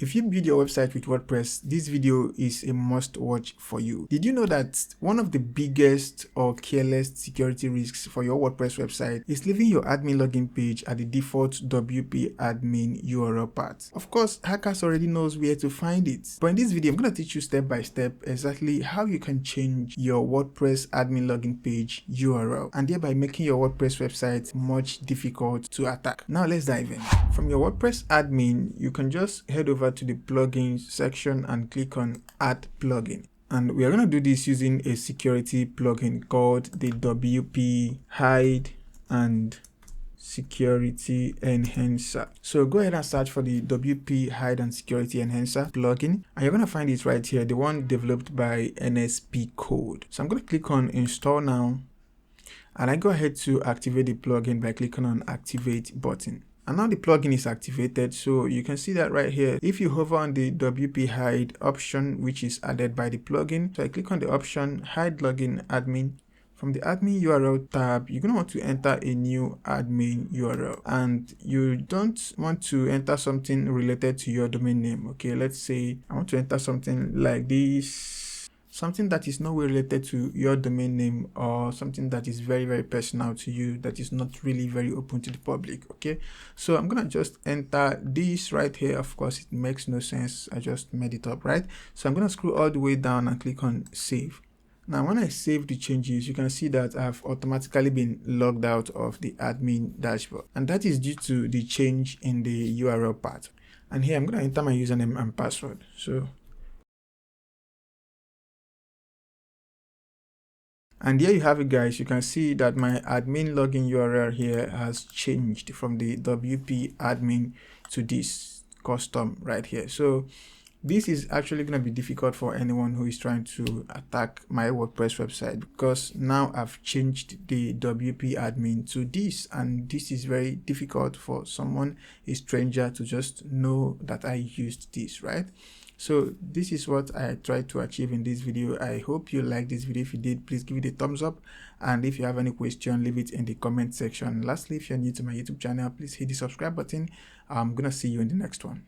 If you build your website with WordPress, this video is a must watch for you. Did you know that one of the biggest or careless security risks for your WordPress website is leaving your admin login page at the default WP admin URL path? Of course, hackers already knows where to find it. But in this video, I'm going to teach you step by step exactly how you can change your WordPress admin login page URL and thereby making your WordPress website much difficult to attack. Now let's dive in. From your WordPress admin, you can just head over to the plugins section and click on add plugin. And we are going to do this using a security plugin called the WP hide and security enhancer. So go ahead and search for the WP hide and security enhancer plugin, and you're going to find it right here, the one developed by NSP Code. So I'm going to click on install now, and I go ahead to activate the plugin by clicking on activate button. And now the plugin is activated, so you can see that right here. If you hover on the WP hide option, which is added by the plugin, so I click on the option hide login admin. From the admin URL tab, you're going to want to enter a new admin URL, and you don't want to enter something related to your domain name. Okay, let's say I want to enter something like this, something that is nowhere related to your domain name, or something that is very, very personal to you, that is not really very open to the public. Okay, so I'm gonna just enter this right here. Of course, it makes no sense, I just made it up, right? So I'm gonna scroll all the way down and click on save. Now when I save the changes, you can see that I've automatically been logged out of the admin dashboard, and that is due to the change in the URL path. And here I'm going to enter my username and password. And here you have it, guys. You can see that my admin login URL here has changed from the WP admin to this custom right here. So this is actually going to be difficult for anyone who is trying to attack my WordPress website, because now I've changed the WP admin to this, and this is very difficult for someone, a stranger, to just know that I used this, right? So this is what I tried to achieve in this video. I hope you liked this video. If you did, please give it a thumbs up, and if you have any question, leave it in the comment section. Lastly, if you're new to my YouTube channel, please hit the subscribe button. I'm gonna see you in the next one.